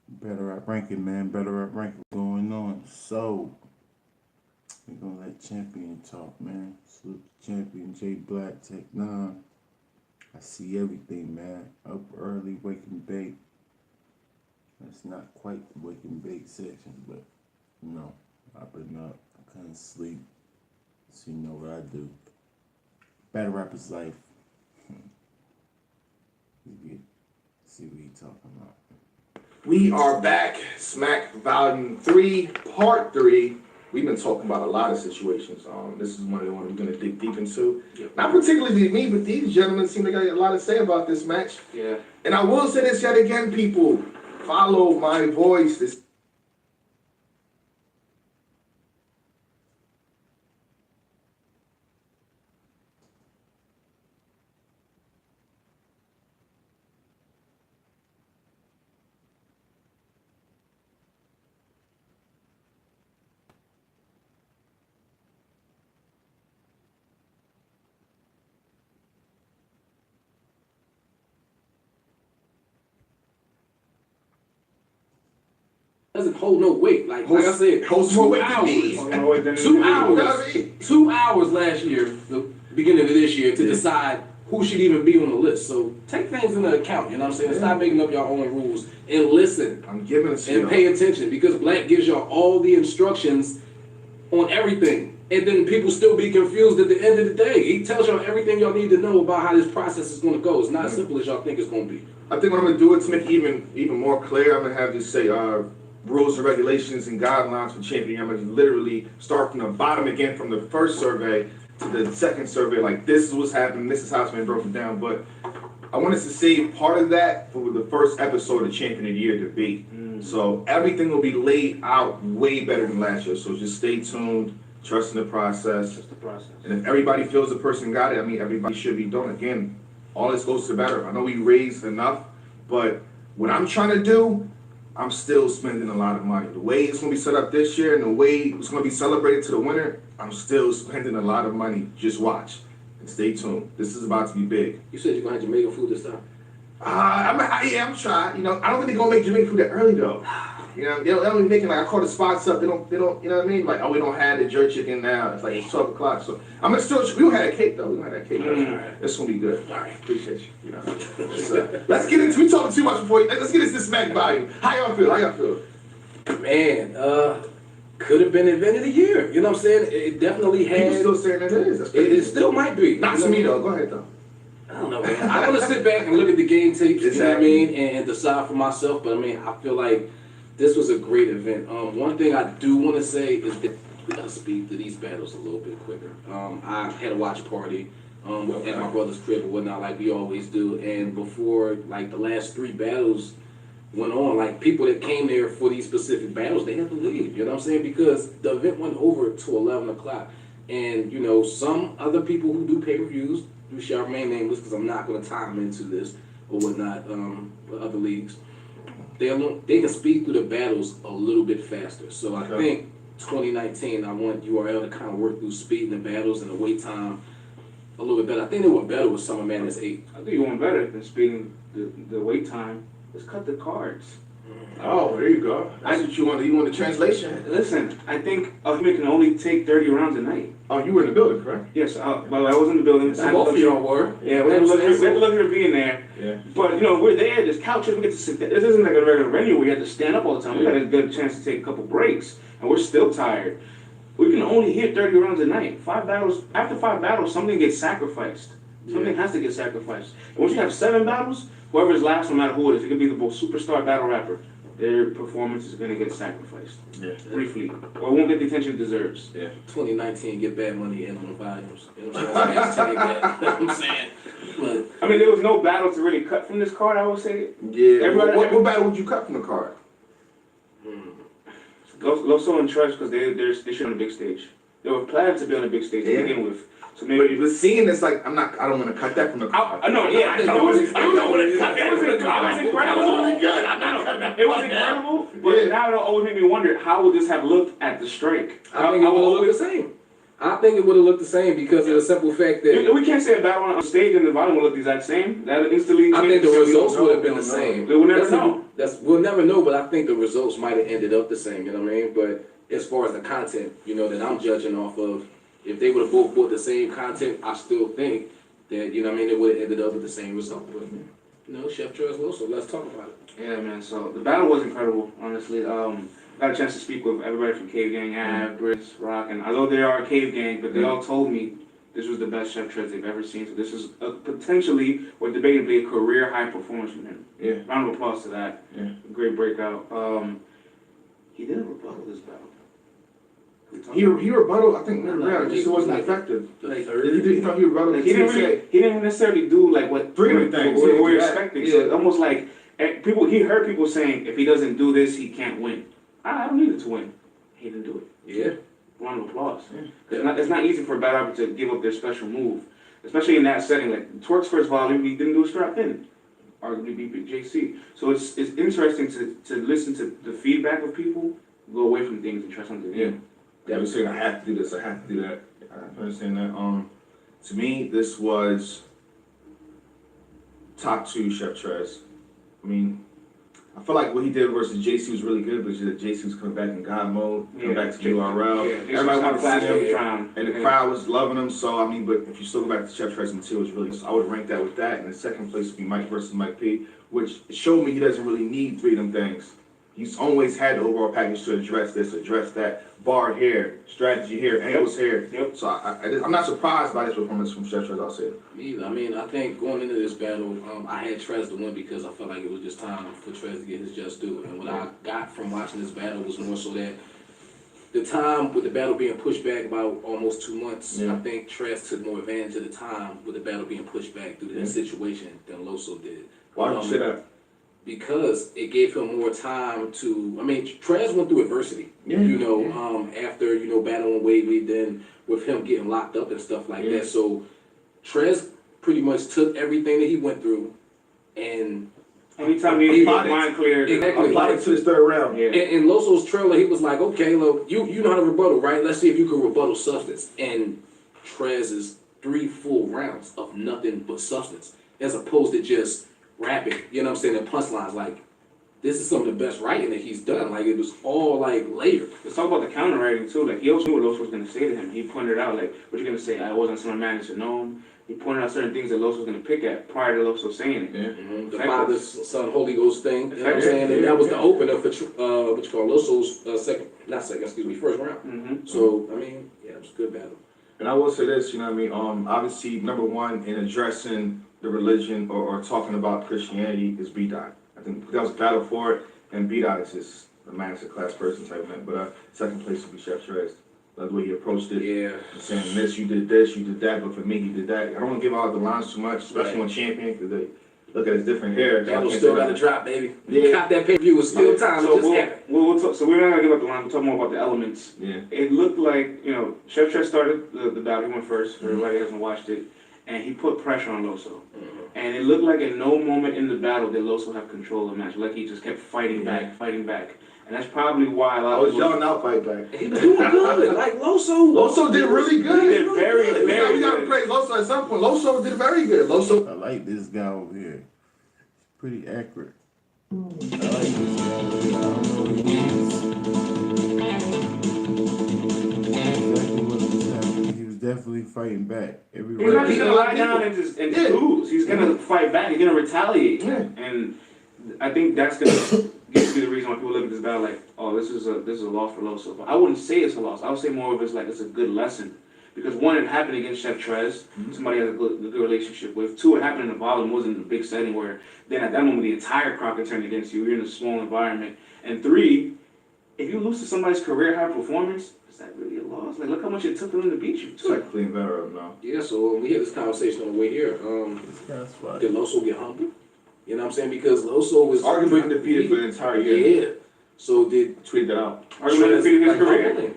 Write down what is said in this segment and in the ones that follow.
Better Rap Ranking, man. Better Rap Ranking going on. So, we're gonna let Champion talk, man. Salute the Champion, J Black, Tech 9. I see everything, man. Up early, wake and bake. That's not quite the wake and bake section, but you know, I've been up. I couldn't sleep. So you know what I do. Battle Rapper's Life. See what he talking about. We are back, Smack Volume 3, Part 3. We've been talking about a lot of situations. This is one of the ones we're going to dig deep into. Yep. Not particularly me, but these gentlemen seem to got a lot to say about this match. Yeah. And I will say this yet again, people. Follow my voice. This doesn't hold no weight. Like I said, holds more weight than 2 hours. 2 hours last year, the beginning of this year, to decide who should even be on the list. So take things into account, you know what I'm saying? Yeah. Stop making up your own rules and listen. I'm giving it to you. And pay attention, because Black gives y'all all the instructions on everything. And then people still be confused at the end of the day. He tells y'all everything y'all need to know about how this process is going to go. It's not as simple as y'all think it's going to be. I think what I'm going to do it to make it even more clear, I'm going to have you say rules and regulations and guidelines for champion. I'm going to literally start from the bottom again, from the first survey to the second survey. Like, this is what's happening, this is how it's been broken down. But I wanted to save part of that for the first episode of Champion of the Year debate. So everything will be laid out way better than last year. So just stay tuned, trust in the process. Just the process. And if everybody feels the person got it, I mean, everybody should be doing it. Again, all this goes to better. I know we raised enough, but what I'm trying to do, I'm still spending a lot of money. The way it's going to be set up this year and the way it's going to be celebrated to the winner, I'm still spending a lot of money. Just watch and stay tuned. This is about to be big. You said you're going to have Jamaican food this time? I'm trying. You know, I don't think they're going to make Jamaican food that early, though. You know, they don't be making, like, I call the spots up. They don't, you know what I mean? Like, oh, we don't have the jerk chicken now. It's like, it's 12 o'clock. So I'm going to still, we don't have that cake, though. We don't have that cake. It's going to be good. All right. Appreciate you. You know, let's get into, we talking too much before, let's get into this Smack volume. How y'all feel? Man, could have been event of the year. You know what I'm saying? It definitely had. People still saying that it is. It still might be. Not to me, though. Go ahead, though. I don't know, man. I want to sit back and look at the game tapes, you know what I mean, and decide for myself. But I mean, I feel like this was a great event. One thing I do want to say is that we gotta speed to these battles a little bit quicker. I had a watch party at my brother's crib or whatnot, like we always do. And before, like, the last 3 battles went on, like, people that came there for these specific battles, they had to leave. You know what I'm saying? Because the event went over to 11 o'clock. And, you know, some other people who do pay-per-views, who shall remain nameless because I'm not going to tie them into this or whatnot, with other leagues, they can speed through the battles a little bit faster. So I think 2019, I want URL to kind of work through speeding the battles and the wait time a little bit better. I think they went better with Summer Madness 8. I think you went better than speeding the wait time. Let's cut the cards. Oh, there you go. That's what you want. You want the translation? Listen, I think a human can only take 30 rounds a night. Oh, you were in the building, correct? Yes, but I was in the building. So both of y'all were. Yeah, we had the luxury of being there. Yeah. But, you know, we're there. There's couches. We get to sit there. This isn't like a regular venue where you have to stand up all the time. We got to get a chance to take a couple breaks, and we're still tired. We can only hit 30 rounds a night. 5 battles. After 5 battles, something gets sacrificed. Something has to get sacrificed. And once you have 7 battles, whoever's last, no matter who it is, it could be the most superstar battle rapper, their performance is going to get sacrificed. Yeah. Briefly. Or won't get the attention it deserves. Yeah. 2019, get Bad Money in on the volumes. You know what I'm saying? You know what I'm saying? But, I mean, there was no battle to really cut from this card, I would say. Yeah. What battle would you cut from the card? Loso and Trudge, because they should on the big stage. They were planned to be on the big stage to begin with. So maybe but seeing this, like, I don't want to cut that from the card. I know, yeah. I don't want to cut that. It was incredible. It was incredible, but now it'll always make me wonder, how would this have looked at the strike? I think it would look the same. I think it would have looked the same because of the simple fact that We can't say a battle on stage and the volume will look the exact same. That instantly. I think the results would have been the no. same. We'll never know. We'll never know, but I think the results might have ended up the same. You know what I mean? But as far as the content, you know, that I'm judging off of, if they would have both bought the same content, I still think that, you know what I mean, it would have ended up with the same result. But, you know, Chef Trez Loso, let's talk about it. Yeah, man. So the battle was incredible, honestly. Got a chance to speak with everybody from Cave Gang, Av, Briz, Rock, and although they are a Cave Gang, but they all told me this was the best Chef Trez they've ever seen. So this is potentially, or debatably, a career high performance from him. Yeah. Round of applause to that. Yeah. Great breakout. He did a rebuttal this battle. He rebutted, I think, just wasn't effective. He rebutted. He didn't necessarily do like what Three things. what we're expecting. So it's almost like he heard people saying if he doesn't do this, he can't win. I don't need it to win. He didn't do it. Yeah. Round of applause. Yeah. It's not easy for a battle rapper to give up their special move, especially in that setting. Like Twerk's first volume, he didn't do a strap in. Arguably beat Big JC. So it's interesting to listen to the feedback of people, go away from things and try something new. Yeah, was saying I have to do this, I have to do that. I understand that. To me, this was top 2 Chef Trez. I mean, I feel like what he did versus JC was really good, but JC was coming back in God mode, coming back to URL. Yeah, Everybody wanted to see him, him, and the crowd was loving him. So I mean, but if you still go back to Chef Trez until it's really, I would rank that with that. And the second place would be Mike versus Mike P, which showed me he doesn't really need 3 of them things. He's always had the overall package to address this, address that, bar here, strategy here, angles here. Yep. So I'm not surprised by this performance from Chef Trez, I'll say it. Me either. I mean, I think going into this battle, I had Trez to win because I felt like it was just time for Trez to get his just due. And what I got from watching this battle was more so that the time with the battle being pushed back about almost 2 months, I think Trez took more advantage of the time with the battle being pushed back through that situation than Loso did. Why did you say that? Because it gave him more time to, I mean, Trez went through adversity, you know, after, you know, battling Wavy, then with him getting locked up and stuff like that. So Trez pretty much took everything that he went through and anytime he got his mind cleared, applied it to his 3rd round. Yeah. in Loso's trailer, he was like, okay, look, you know how to rebuttal, right? Let's see if you can rebuttal substance. And Trez is 3 full rounds of nothing but substance, as opposed to just rapping, you know what I'm saying, and punchlines. Like, this is some of the best writing that he's done. Like, it was all, like, layered. Let's talk about the counter writing, too. Like, he also knew what Loso was going to say to him. He pointed out, like, what you going to say? I wasn't some man that should know him. He pointed out certain things that Loso was going to pick at prior to Loso saying it. Yeah. The Father, Son, Holy Ghost thing, you know what I'm saying? And that was the opener for, what you call Loso's first round. So, I mean, yeah, it was a good battle. And I will say this, you know what I mean? Obviously, number 1 in addressing the religion or talking about Christianity is B-Dot. I think that was battle for it, and B-Dot is just a masterclass person type man. But second place would be Chef Trez. That's the way he approached it. Yeah. Saying this, you did that, but for me, he did that. I don't want to give out the lines too much, especially on Champion, because they look at his different hair. Battle still got to drop, baby. Yeah. Got that pay-per-view. It's still time. So we'll so we're not going to give up the line. We'll talk more about the elements. Yeah. It looked like, you know, Chef Trez started the battle. He went first, for everybody who hasn't watched it. And he put pressure on Loso. And it looked like in no moment in the battle did Loso have control of the match. Like he just kept fighting back. And that's probably why a lot I of was yelling out fight back. He was doing good. Like Loso did really good. He did very, We very got to good. praise Loso at some point. Loso did very good. I like this guy over here. He's pretty accurate. I like this guy over here. I don't know what he exactly what was happening. He was definitely fighting back. Every He's not round. just gonna lie down and just lose. He's gonna fight back. He's gonna retaliate. Yeah. And I think that's gonna get to be the reason why people look at this battle like, oh, this is a loss for Loso. But I wouldn't say it's a loss. I would say more of it's like it's a good lesson. Because one, it happened against Chef Trez, somebody has a good relationship with. 2, it happened in a volume, wasn't in a big setting where then at that moment the entire crowd can turn against you. You're in a small environment. And 3, if you lose to somebody's career high performance, is that really a loss? Like, look how much it took for them to beat you, too. Technically better up now. Yeah, so we had this conversation on the way here. That's fine. Did Loso get humbled? You know what I'm saying? Because Loso was Arguably undefeated for the entire year. Yeah. So did Tweet that out. Arguably defeated his career. humble him?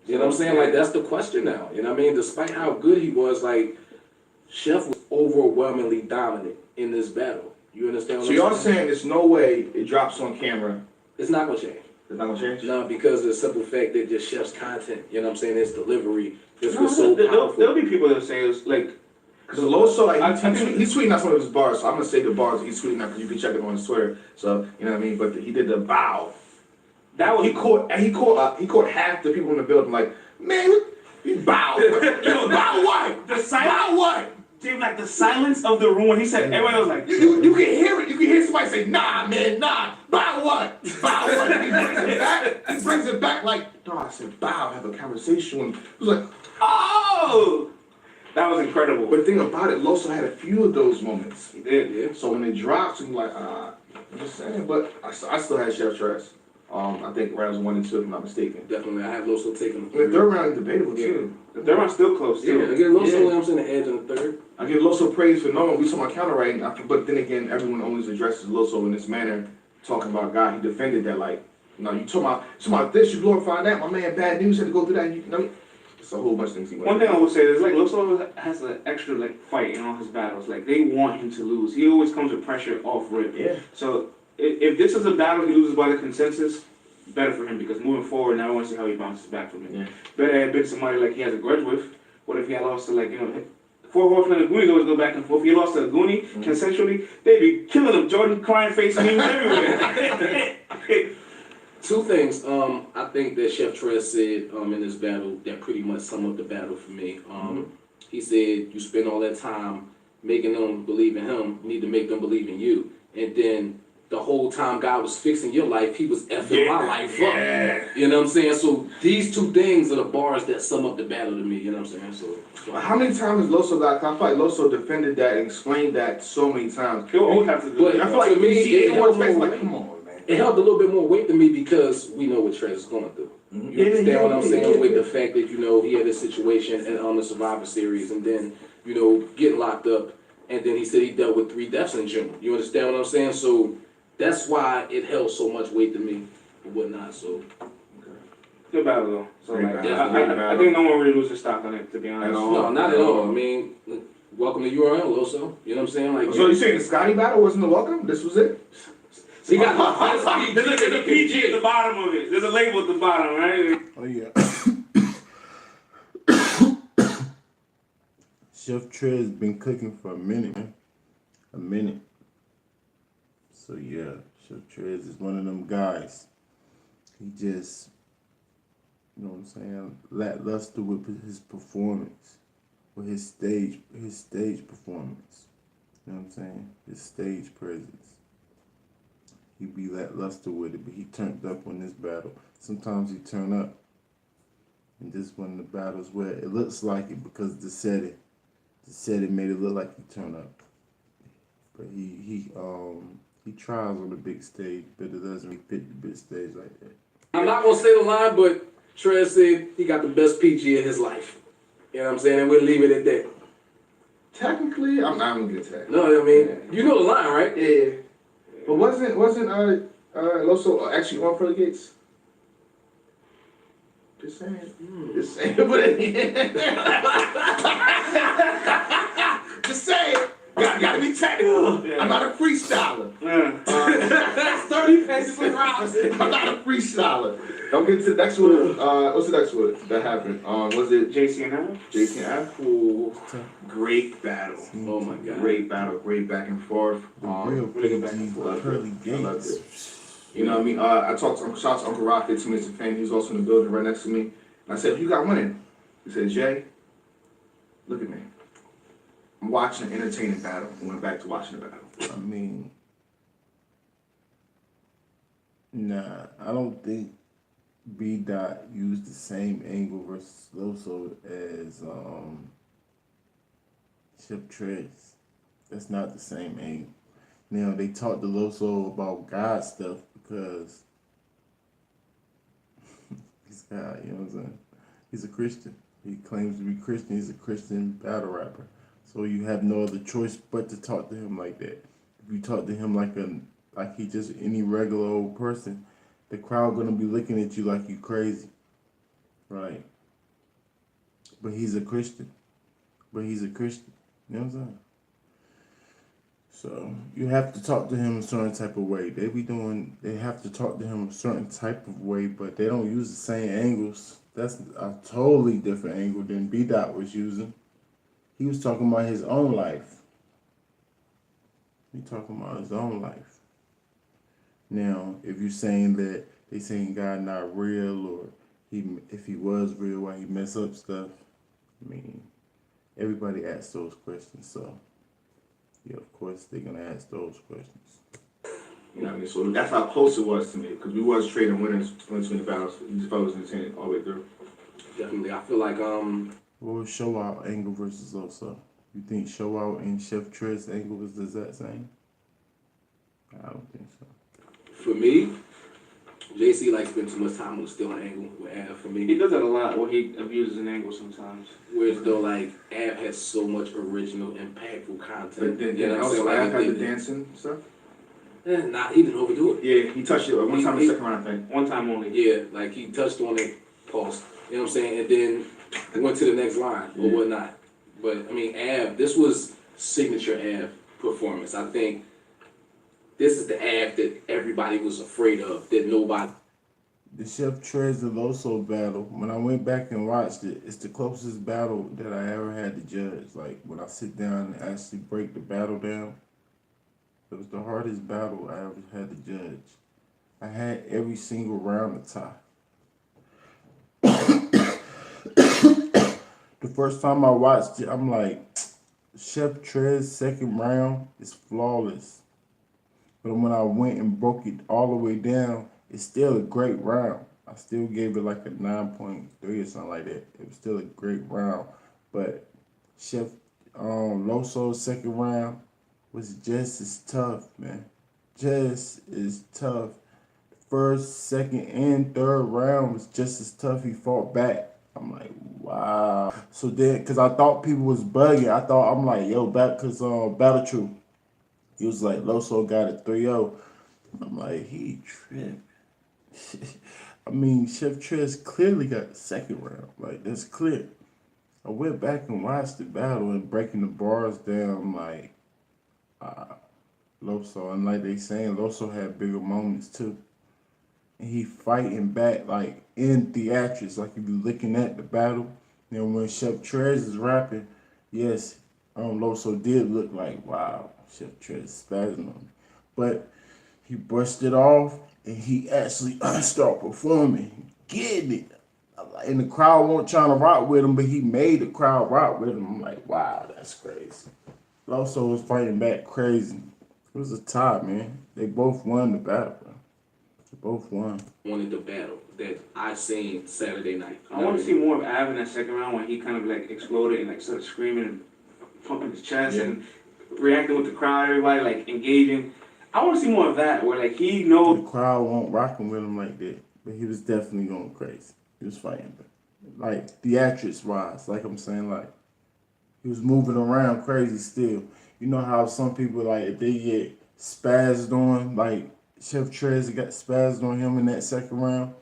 You know what I'm saying? Like, that's the question now. You know what I mean? Despite how good he was, like, Chef was overwhelmingly dominant in this battle. You understand what So I'm y'all saying? saying there's no way it drops on camera. It's not going to change. It's not gonna change? Nah, because of the simple fact that just Chef's content, you know what I'm saying, his delivery just No, was so powerful. there'll be people that say it's like, Because Loso, like, I think- he's tweeting out some of his bars, so I'm gonna say the bars he's tweeting out because you can check it on his Twitter. So, you know what I mean? But he did the bow. that was He caught half the people in the building like, man, you bow. You bow what? the silence. Bow what? Dude, like the silence of the room when he said, everybody was like, You can hear it. You can hear somebody say, nah, man, nah. Bow what? Bow what? He brings it back. He brings it back like, no, I said bow, have a conversation with him. He was like, oh, that was incredible. but the thing about it, Loso had a few of those moments. He did. Yeah. So when it drops, I'm like, I'm just saying. But I still had Chef Tress. I think rounds 1 and 2, if I'm not mistaken. Definitely, I had Loso taking The third round is debatable too. The third round's still close Yeah, I too. get Loso, Yeah. you know what I'm saying, the edge in the third. I give Loso praise for knowing we saw my counter right, but then again, everyone always addresses Loso in this manner, talking about God. He defended that like, no, you talking about this, you glorify that. My man, Bad News had to go through that. You know, it's a whole bunch of things he went One thing I through. will say is like Loso has an extra like fight in all his battles. Like they want him to lose. He always comes with pressure off rip. Yeah. So if this is a battle he loses by the consensus, better for him because moving forward now I want to see how he bounces back from it. Yeah. Better had been somebody like he has a grudge with. What if he had lost to like, you know, Four Horsemen and Goonies always go back and forth. If he lost to a Goonie consensually, they'd be killing him. Jordan crying face memes everywhere. Two things. I think that Chef Trez said in this battle that pretty much summed up the battle for me. He said you spend all that time making them believe in him, you need to make them believe in you. And then the whole time God was fixing your life, he was effing my life up. You know what I'm saying? So these two things are the bars that sum up the battle to me, you know what I'm saying? So How many times has Loso got? I feel like Loso defended that and explained that so many times. He'll always have to do But it. I feel like to me, you see it everyone's held face more like, weight. come on, man. It held a little bit more weight to me because we know what Trez is going through. You understand what I'm saying? With the fact that, you know, he had a situation on the Survivor Series and then, you know, getting locked up. And then he said he dealt with 3 deaths in general. You understand what I'm saying? So that's why it held so much weight to me and whatnot. So Good battle though. So Great like, battle. I Great think no one really loses stock on it, to be honest. At all. no, not at all. I mean, welcome to URL, Loso. You know what I'm saying? Like, So you saying the Scotty battle wasn't the welcome? This was it? he got the best There's a PG at the bottom of it. There's a label at the bottom, right? Oh yeah. Chef Trez been cooking for a minute, man. A minute. So yeah, Chef Trez is one of them guys. He just, you know what I'm saying, lackluster with his performance, with his stage performance. You know what I'm saying? His stage presence. He be lackluster with it, but he turned up on this battle. Sometimes he turn up. And this one of the battles where it looks like it because the setting made it look like he turned up. But he tries on the big stage, but it doesn't really fit the big stage like that. I'm not gonna say the line, but Trez said he got the best PG of his life. You know what I'm saying? And we'll leave it at that. Technically, I'm not gonna get to that. No, I mean, you know the line, right? Yeah. But wasn't Loso actually on Pearly Gates? Just saying. Just saying. But just saying. Gotta be technical. Yeah. I'm not a freestyler. Yeah. 30 paces for rounds. I'm not a freestyler. Don't get to the next one. What's the next one that happened? Was it JC and Adam? JC and F? Ooh. Great battle. Oh my God. Great battle. Great back and forth. The real really good back PG and forth. Pearly I loved Gates. it. You know what I mean? I talked to shout out to Uncle Rocket, to Mr. Fan. He was also in the building right next to me. And I said, "You got winning?" He said, "Jay, look at me. I'm watching an entertaining battle." And went back to watching the battle. I mean, nah, I don't think B Dot used the same angle versus Loso as Chef Trez. That's not the same angle. Now they talked to Loso about God stuff because he's God, you know what I'm saying? He's a Christian. He claims to be Christian. He's a Christian battle rapper. So you have no other choice but to talk to him like that. If you talk to him like he just any regular old person, the crowd gonna be looking at you like you crazy, right? But he's a Christian. You know what I'm saying? So you have to talk to him a certain type of way. They have to talk to him a certain type of way, but they don't use the same angles. That's a totally different angle than B Dot was using. He was talking about his own life. He talking about his own life. Now, if you're saying that they saying God not real, or if he was real, why he mess up stuff? I mean, everybody asks those questions, so yeah, of course they're gonna ask those questions. You know what I mean? So that's how close it was to me, because we was trading winners between the battles. These fellas in the all the way through. Definitely, I feel like What was Show Out angle versus Loso? You think Show Out and Chef Trez angle was the exact same? I don't think so. for me, JC like spend too much time on still an angle with Av for He me. does that a lot, where he abuses an angle sometimes. Whereas though like Av has so much original, impactful content. But then You know what I'm also saying? I Like, had the they- dancing stuff. Nah, he didn't overdo it. Yeah, he touched it one time in the second round, I think. One time only. Yeah, like he touched on it, pause. You know what I'm saying? And then went to the next line or Yeah. whatnot. But I mean, Av, this was signature Av performance. I think this is the Av that everybody was afraid of, that nobody. The Chef Trez and Loso battle, when I went back and watched it, it's the closest battle that I ever had to judge. Like, when I sit down and actually break the battle down, it was the hardest battle I ever had to judge. I had every single round to tie. The first time I watched it, I'm like, Chef Trez second round is flawless. But when I went and broke it all the way down, it's still a great round. I still gave it like a 9.3 or something like that. It was still a great round. But Chef Loso's second round was just as tough, man. Just as tough. First, second, and third round was just as tough. He fought back. I'm like, wow. So then, because I thought people was bugging, I'm like, yo, back, because Battle Truth, he was like, Loso got a 3-0. I'm like, he tripped. I mean, Chef Trez clearly got the second round. Like, that's clear. I went back and watched the battle and breaking the bars down. I'm like, Loso. And like they saying, Loso had bigger moments too. And he fighting back like in theatrics. Like if you looking at the battle, then when Chef Trez is rapping, yes, Loso did look like, wow, Chef Trez spazzing on me. But he brushed it off and he actually started performing, getting it. And the crowd weren't trying to rock with him, but he made the crowd rock with him. I'm like, wow, that's crazy. Loso was fighting back crazy. It was a tie, man. They both won the battle, bro. They both won. wanted the battle that I seen Saturday night. I want to see more of Av in that second round when he kind of like exploded and like started screaming and pumping his chest and reacting with the crowd, everybody like engaging. I want to see more of that where like he The knows. crowd won't rocking with him like that, but he was definitely going crazy. He was fighting, like theatrics wise, like I'm saying, like he was moving around crazy still. You know how some people like if they get spazzed on, like Chef Trez got spazzed on him in that second round,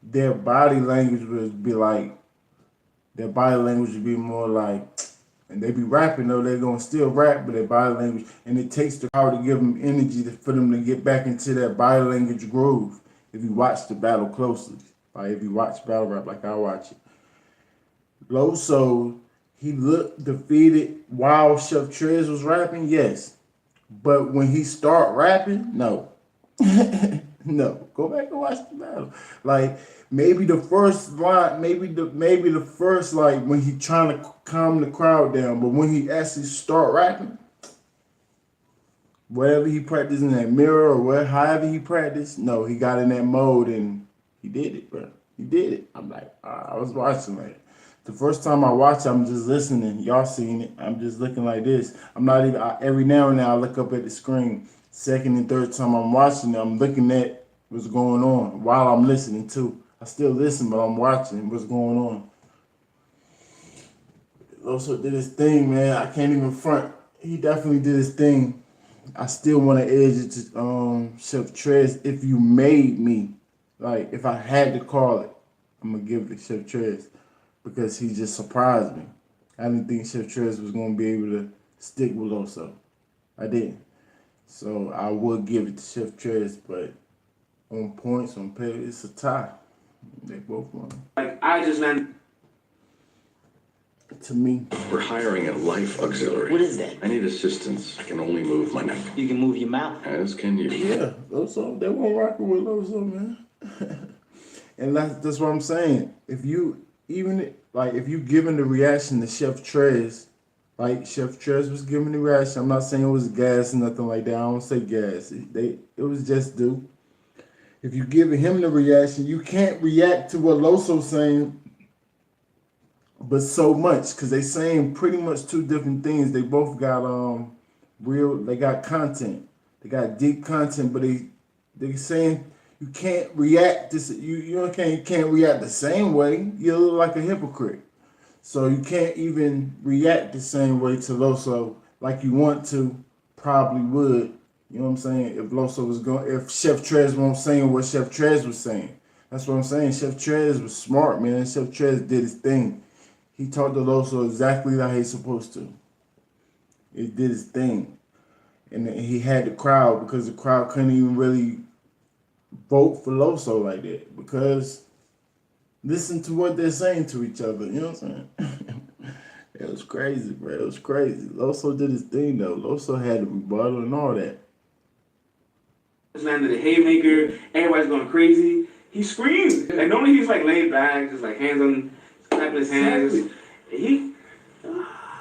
their body language would be like, their body language would be more like, and they be rapping though, they're gonna still rap, but their body language, and it takes the crowd to give them energy for them to get back into that body language groove. If you watch the battle closely, like if you watch battle rap like I watch it, Loso, he looked defeated while Chef Trez was rapping, yes, but when he start rapping, no. No, go back and watch the battle. Like maybe the first line, maybe the first like when he trying to calm the crowd down, but when he actually start rapping, whatever he practiced in that mirror or whatever, however he practiced, no, he got in that mode and he did it, bro. He did it. I'm like, I was watching like the first time I watch it, I'm just listening. Y'all seen it. I'm just looking like this. I'm not even. Every now and then I look up at the screen. Second and third time I'm watching it, I'm looking at what's going on while I'm listening too. I still listen, but I'm watching what's going on. Loso did his thing, man. I can't even front. He definitely did his thing. I still want to edge it to Chef Trez. If you made me, like if I had to call it, I'm gonna give it to Chef Trez because he just surprised me. I didn't think Chef Trez was gonna be able to stick with Loso. I didn't. So I would give it to Chef Trez, but on points, on pay, it's a tie. They both won. Like, I just landed. To me, We're hiring a life auxiliary. What is that? I need assistance. I can only move my neck. You can move your mouth. As can you. yeah, Loso, they won't rock with Loso, man. And that's what I'm saying. If you giving the reaction to Chef Trez, like Chef Trez was giving the reaction, I'm not saying it was gas or nothing like that. I don't say gas. It was just due. If you giving him the reaction, you can't react to what Loso's saying, but so much, because they saying pretty much two different things. They both got they got content. They got deep content, but they saying you can't react this. You can't react the same way. You look like a hypocrite. So you can't even react the same way to Loso like you want to. Probably would. You know what I'm saying? If Chef Trez won't saying what Chef Trez was saying. That's what I'm saying. Chef Trez was smart, man. Chef Trez did his thing. He talked to Loso exactly like he's supposed to. He did his thing. And he had the crowd, because the crowd couldn't even really vote for Loso like that. Because listen to what they're saying to each other. You know what I'm saying? It was crazy, bro. It was crazy. Loso did his thing, though. Loso had the rebuttal and all that. Just landed a haymaker. Everybody's going crazy. He screamed. Like, normally he's like laid back, just like hands on, clapping his hands.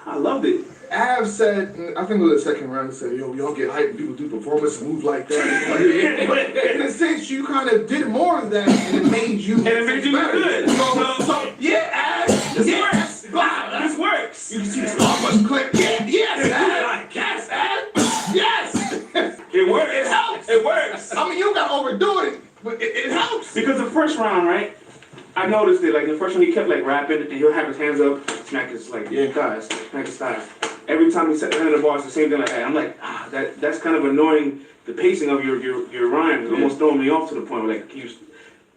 I loved it. Av said, I think it was the second round, he said, yo, y'all get hyped, people do performance and move like that. But in a sense, you kind of did more of that, and it made you look good. So yeah, Av, this works. This works. You can see the Starbucks clip. Yes, Av. Yes, Av. Yes. It works. It helps. It works. I mean, you got to overdo it, but it helps. Because the first round, right? I noticed it. Like the first one, he kept like rapping, and he'll have his hands up, smack his thighs, smack his thighs. Every time he said the bar, it's the same thing like that. I'm like, that's kind of annoying. The pacing of your rhymes is almost throwing me off to the point where like you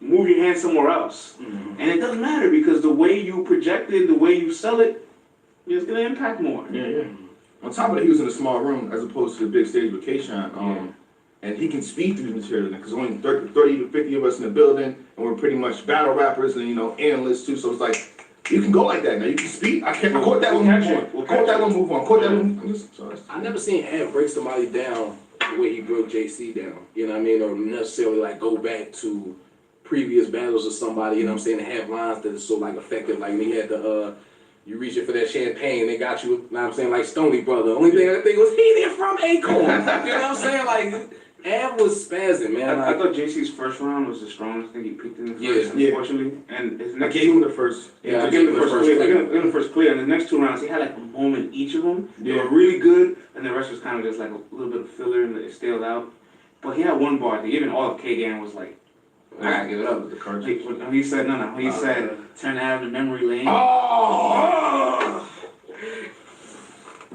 move your hand somewhere else, and it doesn't matter because the way you project it, the way you sell it, is gonna impact more. Yeah. On top of that, he was in a small room as opposed to the big stage with K-Shine. And he can speak through the material because only 30 to 50 of us in the building, and we're pretty much battle rappers and analysts too. So it's like you can go like that now. You can speak. I can't record that one. Move on. Quote that one. Move on. Quote that one. I never seen Av break somebody down the way he broke JC down. You know what I mean? Or necessarily like go back to previous battles of somebody. You know what I'm saying? And have lines that are so like effective. Like when he had the you reaching for that champagne, they got you. You know what I'm saying? Like Stony Brother. Only thing I think was he there from Acorn. You know what I'm saying? Like. Av was spazzing, man. I thought JC's first round was the strongest. I think he peaked in the first, unfortunately. And his next I gave him the first. I gave him the first clear. I gave him the first clear. And the next two rounds, he had like a moment each of them. They were really good, and the rest was kind of just like a little bit of filler and it stalled out. But he had one bar. Even all of K-Gang was like, I gotta give it up. The cards. He said, no. He said, turn Av to memory lane. Oh!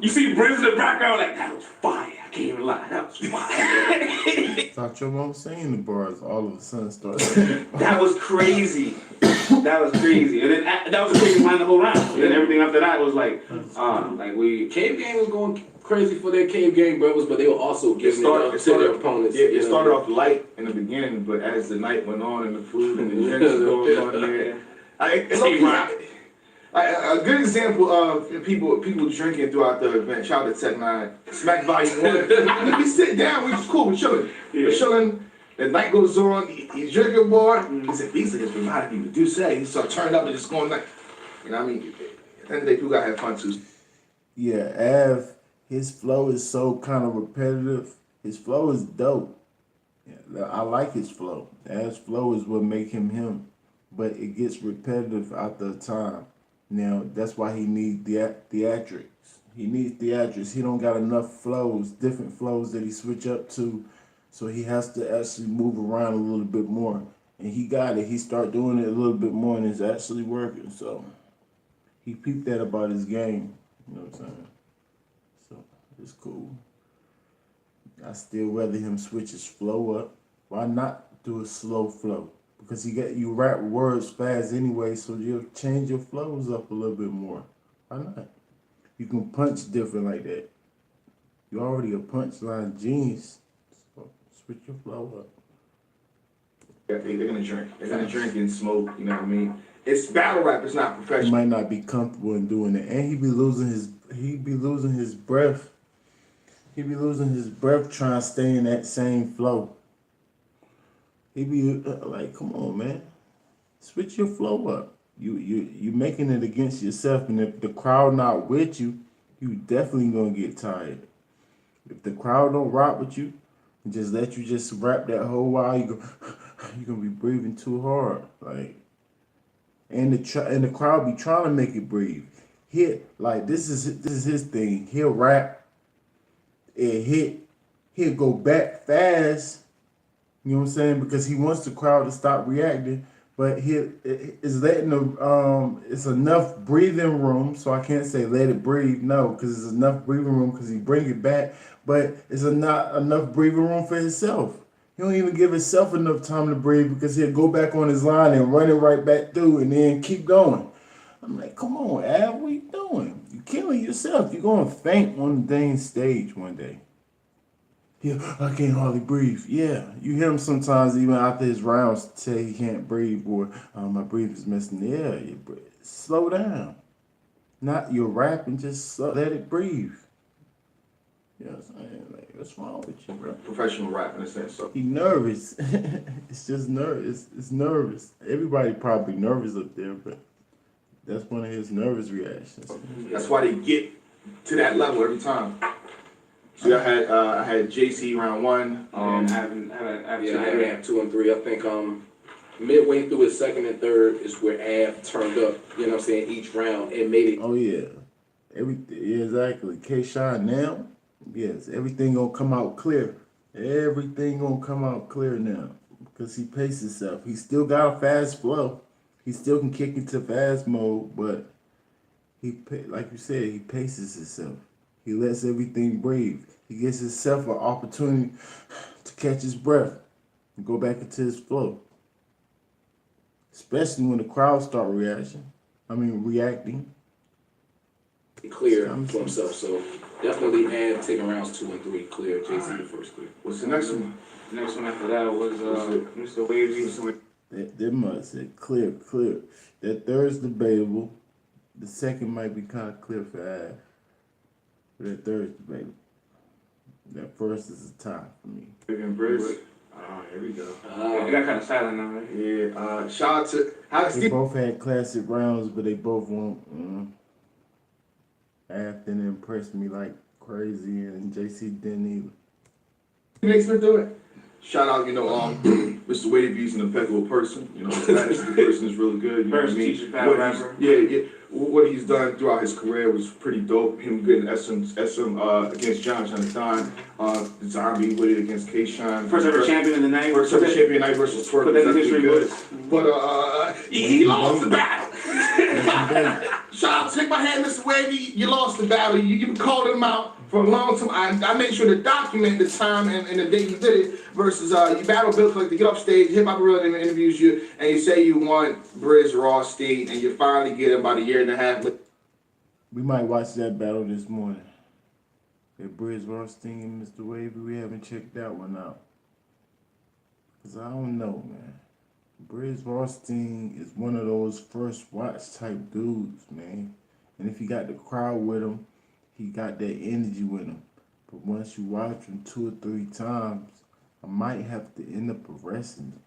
You see Briz in the background, like, that was fire. I can't even lie. That was fire. Thought your mom saying the bars all of a sudden started. That was crazy. That was crazy. And then that was the crazy line the whole round. And then everything after that was like Cave Gang was going crazy for their Cave Gang brothers, but they were also giving it up to their opponents. Yeah, it started off light in the beginning, but as the night went on and the food and the drinks going on there, a good example of people drinking throughout the event. Shout out to Tech 9, Smack Volume 1. We sit down, we just cool, we're chilling. We're chilling. The night goes on. He's drinking more. He said, "These niggas reminded me of do say." He started turning up and just going like, you know what I mean? At the end of the day, people gotta have fun too. Yeah, Av, his flow is so kind of repetitive. His flow is dope. Yeah, I like his flow. Av's flow is what make him him, but it gets repetitive after a time. Now that's why he needs theatrics. He needs theatrics. He don't got enough flows, different flows that he switch up to, so he has to actually move around a little bit more. And he got it. He start doing it a little bit more, and it's actually working. So he peeped that about his game. You know what I'm saying? So it's cool. I still rather him switch his flow up. Why not do a slow flow? Because you rap words fast anyway, so you'll change your flows up a little bit more. Why not? You can punch different like that. You already a punchline genius. So switch your flow up. Yeah, they're gonna drink. They're gonna drink and smoke. You know what I mean? It's battle rap. It's not He professional. might not be comfortable in doing it, and he be losing his breath. He be losing his breath trying to stay in that same flow. He be like, come on, man, switch your flow up. You making it against yourself, and if the crowd not with you, you definitely gonna get tired. If the crowd don't rock with you, and just let you just rap that whole while, you gonna be breathing too hard, like. And the crowd be trying to make it breathe. This is his thing. He'll rap, he'll go back fast. You know what I'm saying? Because he wants the crowd to stop reacting, but it's letting it's enough breathing room. So I can't say let it breathe, no, because it's enough breathing room because he bring it back, but it's not enough breathing room for himself. He don't even give himself enough time to breathe because he'll go back on his line and run it right back through and then keep going. I'm like, come on, Ab, what you doing? You killing yourself. You're gonna faint on the dang stage one day. Yeah, I can't hardly breathe. Yeah, you hear him sometimes even after his rounds say he can't breathe or my breath is missing. Yeah, slow down. Not your rapping, just let it breathe. You know what I'm saying? Like, what's wrong with you, bro? Professional rap in a sense. So He nervous. It's just nervous. It's nervous. Everybody probably nervous up there, but that's one of his nervous reactions. that's why they get to that level every time. So I had JC round one. And having Yeah, I have 2 and 3. I think midway through his second and third is where Av turned up. You know what I'm saying? Each round and made it. Oh yeah, yeah, exactly. K-Shine now, yes, everything gonna come out clear. Everything gonna come out clear now because he paced himself. He still got a fast flow. He still can kick into fast mode, but like you said, he paces himself. He lets everything breathe. He gives himself an opportunity to catch his breath and go back into his flow. Especially when the crowd start reacting. Clear for himself. So definitely Av taking rounds 2 and 3 clear. JC the first clear. What's the next one? The next one after that was Mr. Wavy. That must say clear. That third's debatable. The second might be kind of clear for Av. But that third's debatable. That first is a tie for me. And Briz. Oh, here we go. It got kind of silent now, right? Yeah. Shout out to They both had classic rounds, but they both won't. Av didn't impress me like crazy, and JC didn't either. makes me do it. Shout out, Mr. Wavy, he's an impeccable person. The person is really good. You know what I mean? Teacher, battle rapper. Yeah. What he's done throughout his career was pretty dope. Him getting SM against Jonathan, the Zombie with it against K-Shine. First ever champion in the night. First ever champion night versus Twerk. Put that in history good. books. But he lost the battle. Shout out, take my hand, Mr. Wavy. You lost the battle. You called him out for a long time. I made sure to document the time and the day you did it versus you battle Bill Click to get off stage, Hip Hop Gorilla interviews you, and you say you want Briz Rothstein, and you finally get him about a year and a half. We might watch that battle this morning. That Briz Rothstein and Mr. Wavy, we haven't checked that one out. Because I don't know, man. Briz Rothstein is one of those first watch type dudes, man. And if he got the crowd with him, he got that energy with him. But once you watch him 2 or 3 times, I might have to end up arresting him.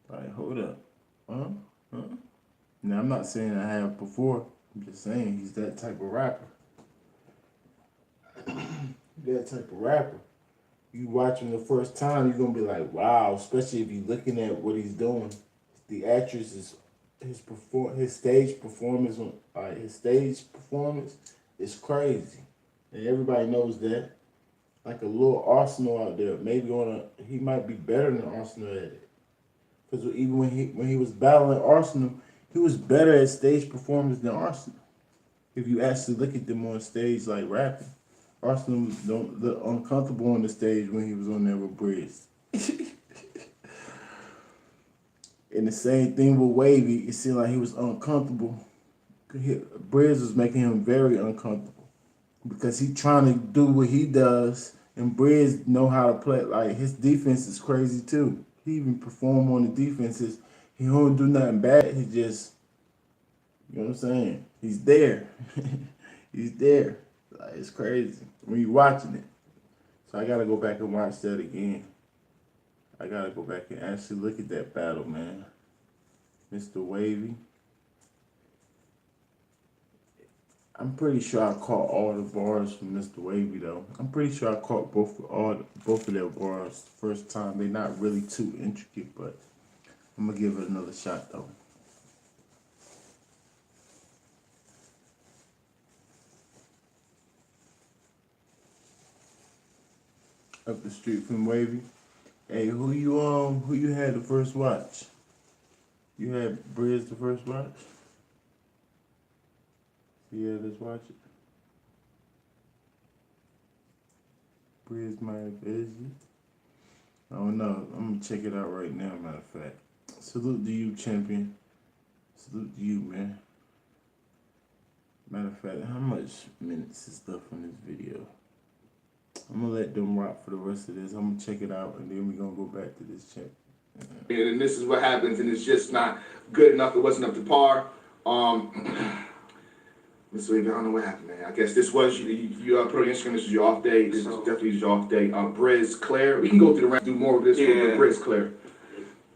Like, hold up. Huh? Now, I'm not saying I have before. I'm just saying he's that type of rapper. That type of rapper. You watch him the first time, you're going to be like, wow. Especially if you're looking at what he's doing. The actress is his stage performance is crazy, and everybody knows that. Like a little Arsenal out there, maybe he might be better than Arsenal at it. Because even when he was battling Arsenal, he was better at stage performance than Arsenal. If you actually look at them on stage like rapping, Arsenal don't look uncomfortable on the stage when he was on there with Briz. And the same thing with Wavy, it seemed like he was uncomfortable. Briz was making him very uncomfortable. because he trying to do what he does, and Briz know how to play. Like his defense is crazy too. He even perform on the defenses. He don't do nothing bad. He just, you know what I'm saying? He's there. He's there. Like it's crazy when you watching it. So I gotta go back and watch that again. I gotta go back and actually look at that battle, man. Mr. Wavy. I'm pretty sure I caught all the bars from Mr. Wavy though. I'm pretty sure I caught both of their bars the first time. They're not really too intricate, but I'm gonna give it another shot though. Up the street from Wavy. Hey, who you had the first watch? You had Briz the first watch? Yeah, let's watch it. Briz might have busy. I don't know. I'm gonna check it out right now, matter of fact. Salute to you, champion. Salute to you, man. Matter of fact, how much minutes is left on this video? I'm gonna let them rock for the rest of this. I'm gonna check it out, and then we're gonna go back to this check. And this is what happens, and it's just not good enough. It wasn't up to par. Mr. Wavy, I don't know what happened, man. I guess this was you put on Instagram. This was your off day. This is definitely your off day. Briz, Claire. We can go through the round, do more of this. Yeah. Briz, Claire.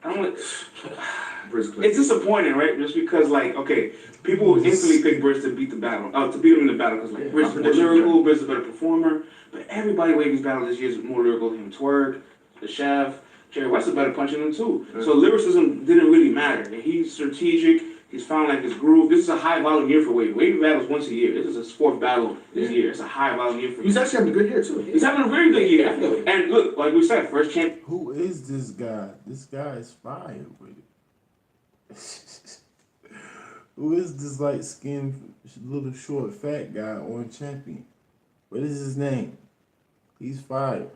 Briz, Claire. It's disappointing, right? Just because, like, okay, people instantly pick Briz to beat the battle, to beat him in the battle, because like Briz is more lyrical, Briz is a better performer. But everybody Wavy's battle this year is more lyrical than him. Twerk, the Chef, Jerry West is better punching him too. So lyricism didn't really matter. And he's strategic. He's found like his groove. This is a high volume year for Wavy. Wavy battles once a year. This is his fourth battle this year. It's a high volume year for him. He's actually having a good year too. He's having a very good year. And look, like we said, first champ. Who is this guy? This guy is fire with it. Who is this light skinned, little short, fat guy on Champion? What is his name? He's fire.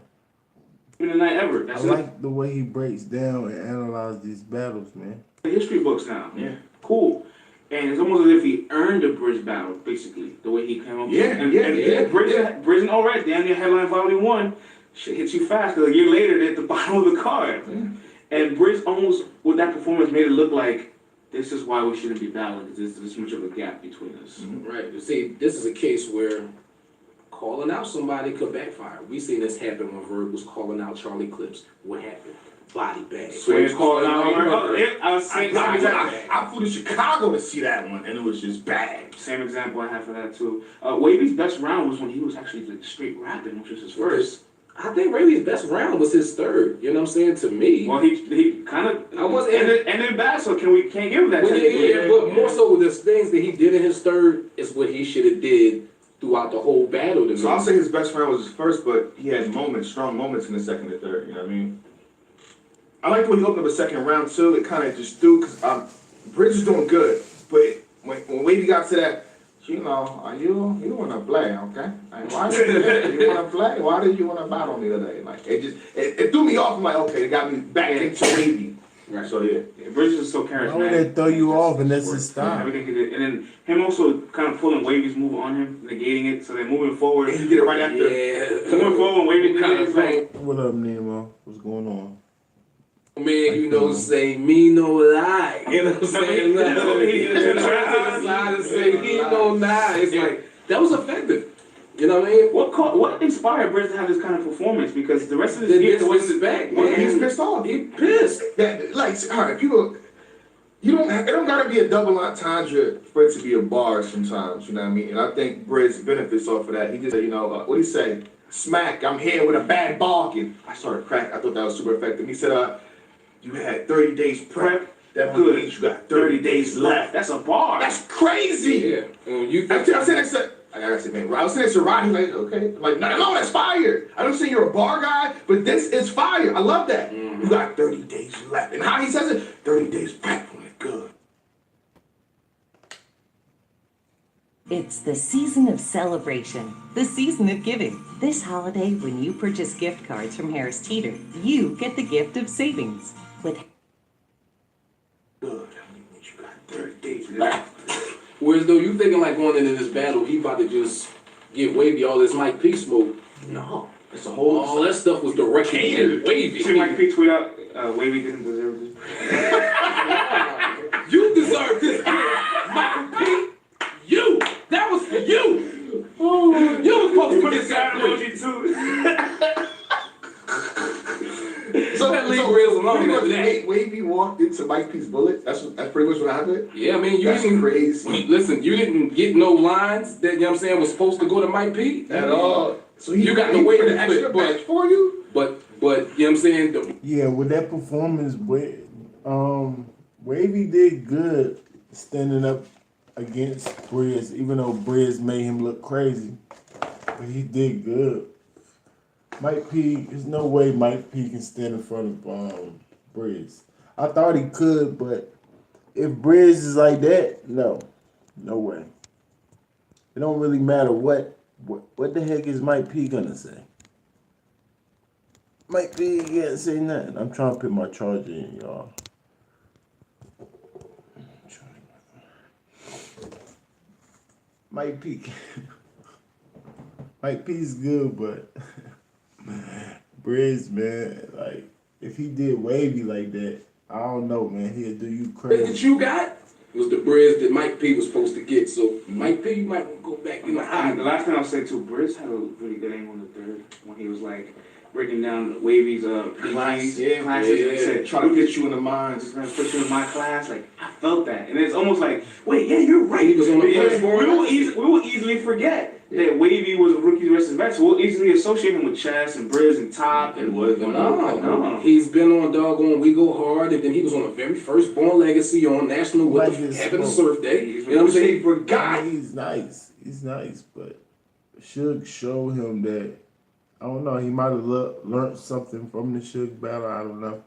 The night ever. I like the way he breaks down and analyzes these battles, man. History books now. Yeah. Cool. And it's almost as if he earned a Briz battle, basically, the way he came up. Briz and all right, damn near headline volume 1. Shit hits you fast, because a year later, they're at the bottom of the card. And Briz almost, with that performance, made it look like this is why we shouldn't be battling, because there's this much of a gap between us. Right. You see, this is a case where calling out somebody could backfire. We seen this happen when Verb was calling out Charlie Clips. What happened? Body bag. So he's calling out. I flew to Chicago to see that one, and it was just bad. Same example I have for that too. Wavy's best round was when he was actually like straight rapping, which was his first. I think Wavy's best round was his third. You know what I'm saying? To me. Well, he kind of ended bad, so can't give him that. But more so, there's things that he did in his third is what he should have did throughout the whole battle. So I'll say his best round was his first, but he had strong moments in the second and third. You know what I mean? I liked when he opened up the second round too. It kind of just threw because Briz was doing good, but when Wavy got to that, you know, you want to play, okay? Like, why did you want to play? Why did you want to battle me today? Like it threw me off. I'm like, okay, it got me back into Wavy. Right. So yeah, Briz is so charismatic. Why would they throw you off and that's his style? Everything he did, and then him also kind of pulling Wavy's move on him, negating it, so they're moving forward. and he did it right after. Moving forward, Wavy kind of like. What up, Nemo? What's going on? Man, you know, say me no lie. You know what I'm saying? Say me no lie. It's like, that was effective. You know what I mean? What inspired Briz to have this kind of performance? Because the rest of this year, was back. Well, he's pissed off. He pissed. That like, all right, people. It don't gotta be a double entendre for it to be a bar sometimes. You know what I mean? And I think Briz benefits off of that. He just, what do he say? Smack, I'm here with a bad bargain. I started cracking. I thought that was super effective. He said, you had 30 days prep. That means you got 30 days left. That's a bar. That's crazy. Yeah. I said that. I gotta say, man. I was saying to Rodney, like, okay, like, no, that's fire. I don't say you're a bar guy, but this is fire. I love that. You got 30 days left, and how he says it, 30 days prep when it's good. It's the season of celebration, the season of giving. This holiday, when you purchase gift cards from Harris Teeter, you get the gift of savings. With Good. You got 30 days left. Whereas though you thinking like going into this battle, he about to just give Wavy all this Mike P smoke. No, it's a whole. All that stuff was directed at Wavy. See Mike P tweet out, Wavy didn't deserve this. You deserve this, Michael P. You. That was for you. You was supposed to Put get his side that emoji too. So that league reels alone pretty much after that. Wavy walked into Mike P's bullet. That's pretty much what happened. Yeah, I mean, you That's didn't crazy listen. You didn't get no lines that, you know what I'm saying, was supposed to go to Mike P at all. So You got to he wait put a an extra bit, but- match for you. But you know what I'm saying. Yeah, with that performance, Wavy did good standing up against Briz, even though Briz made him look crazy. But he did good. Mike P, there's no way Mike P can stand in front of Briz. I thought he could, but if Briz is like that, no way. It don't really matter what the heck is Mike P gonna say. Mike P can't say nothing. I'm trying to put my charger in, y'all. Mike P. Mike P's good, but Briz, man, like if he did Wavy like that, I don't know, man. He'll do you That crazy. you got was the Briz that Mike P was supposed to get. So Mike P, you might want to go back in the The high. last thing I'll say too, Briz had a really good angle in the third when he was like breaking down Wavy's classes. Yeah, Classes. yeah. He said, Try to get you in the minds. just gonna put you in my class. Like I felt that, and it's almost like, wait, yeah, you're right. He was on the Yeah, first board. we will easily forget that Wavy was a rookie versus vets. We'll easily associate him with Chess and Briz and Top and No, he's been on doggone We Go Hard, and then he was on the very first Born Legacy on National with Like his having a smoke. surf day. You know what I'm saying? Forgot. He's nice. He's nice, but Suge showed him that, I don't know, he might have learned something from the Suge battle, I don't know.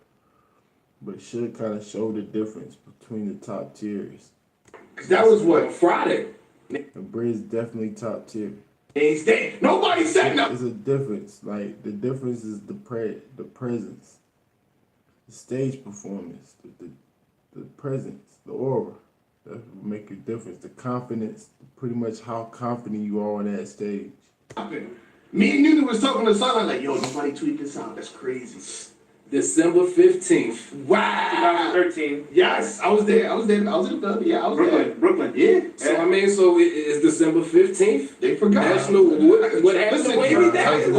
But Suge kind of showed the difference between the top tiers. That was what Friday. And Briz definitely top tier. he's dead. Nobody said nothing. There's a difference. Like, the difference is the presence, the stage performance, the presence, the aura. That will make a difference. The confidence, pretty much how confident you are on that stage. Me and Nunu was talking to Sunlight like, yo, nobody tweet this out. That's crazy. December 15th. Wow. 2013. Yes, I was there. I was in the club. Yeah, I was there. Brooklyn. Yeah. So I mean, so it is December 15th. They forgot. National. What happened to Wavy That Day?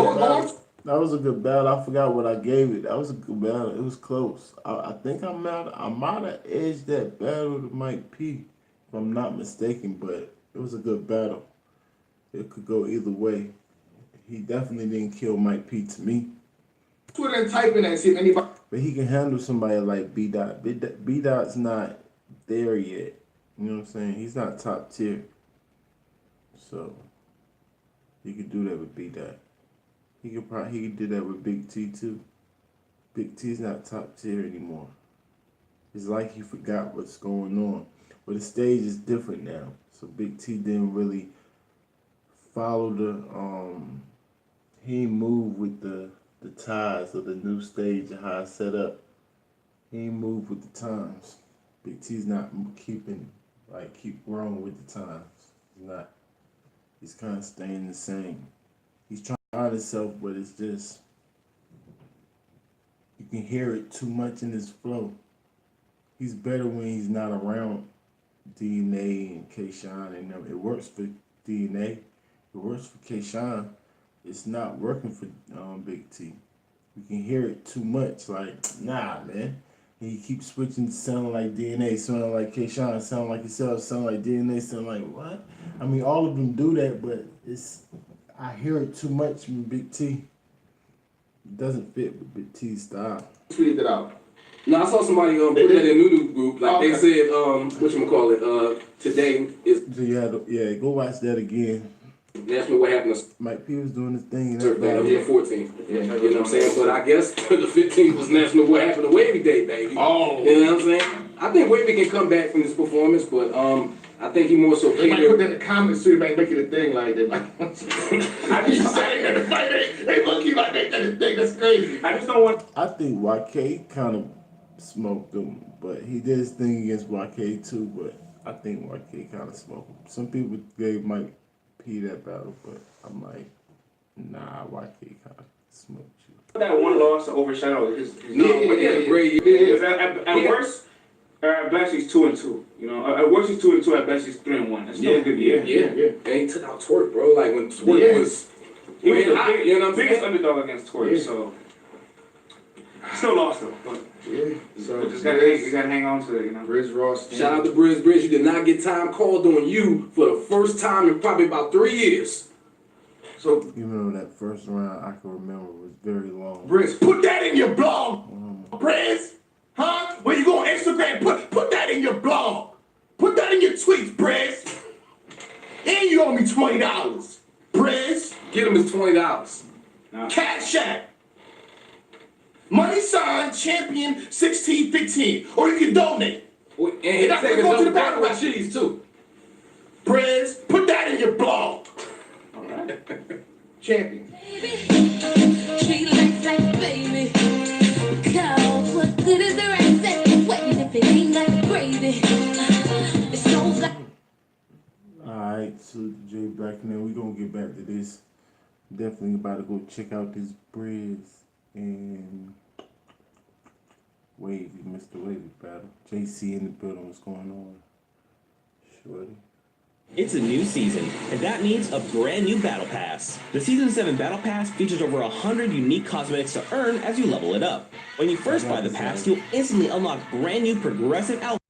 was a good battle. I forgot what I gave it. That was a good battle. It was close. I think I might have edged that battle to Mike P, if I'm not mistaken, but it was a good battle. It could go either way. He definitely didn't kill Mike P to me. Twitter and type in and see if anybody. But he can handle somebody like B Dot. B Dot's not there yet. You know what I'm saying? He's not top tier. So he could do that with B Dot. He could do that with Big T too. Big T's not top tier anymore. It's like he forgot what's going on. But the stage is different now. So Big T didn't really follow he didn't move with the ties of the new stage and how it's set up. He ain't moved with the times. Big T's not keep growing with the times. He's not. He's kind of staying the same. He's trying himself, but it's just, you can hear it too much in his flow. He's better when he's not around DNA and K-Shine and them. It works for DNA. It works for K-Shine. It's not working for Big T. You can hear it too much. Like, nah, man. And he keeps switching to sounding like DNA, sounding like K-Shine, sounding like himself, sounding like DNA, sounding like what? I mean, all of them do that, but I hear it too much from Big T. It doesn't fit with Big T's style. Tweeted it out. No, I saw somebody put that in Nunu group. Like Okay. they said, whatchamacallit, today is So go watch that again. National What Happened to Mike P was doing his thing in Surf that Day. battle. Yeah, 14th. Yeah, you know what I'm saying? But I guess the 15th was National What Happened to Wavy Day, baby. Oh. You know what I'm saying? I think Wavy can come back from this performance, but I think he more so They might put that catered. in the comments too. They might make it a thing like that. I just saying that the fight. They look, you might make that a thing. That's crazy. I just don't want. I think YK kind of smoked him, but he did his thing against YK too, but I think YK kind of smoked him. Some people gave Mike MP that battle, but I'm like, nah, YK kind of smoked you. That one loss overshadowed his No, but yeah, great. At worst, at best he's 2-2. You know, at worst he's 2-2. At best he's 3-1. That's still a good year. Yeah. And he took out Twerk, bro. Like when Twerk was, He was hot, the you know what I'm biggest saying? underdog against Twerk, so still lost though. But Yeah. So just you gotta hang on to it, you know. Riz Ross. Shout out to Briz. You did not get time called on you for the first time in probably about 3 years. So Even though that first round I can remember was very long. Briz, put that in your blog, Briz. Huh? Where you go on Instagram? Put that in your blog. Put that in your tweets, Briz. And you owe me $20, Briz. Get him his $20. Cash App. Money sign champion 1615. Or you can donate. And he That's take gonna go to another the bag battle with rap. cheese too. Briz, put that in your blog. Alright. Champion. Treat life like baby. Cause what good is the rice that's waiting if it ain't like gravy? It's so good. Alright, so Jay Black, now we gonna get back to this. Definitely about to go check out this Briz and Wavy, Mr. Wavy battle. JC in the building, what's going on? Shorty. It's a new season, and that means a brand new Battle Pass. The Season 7 Battle Pass features over 100 unique cosmetics to earn as you level it up. When you first buy the pass, you'll instantly unlock brand new progressive outfits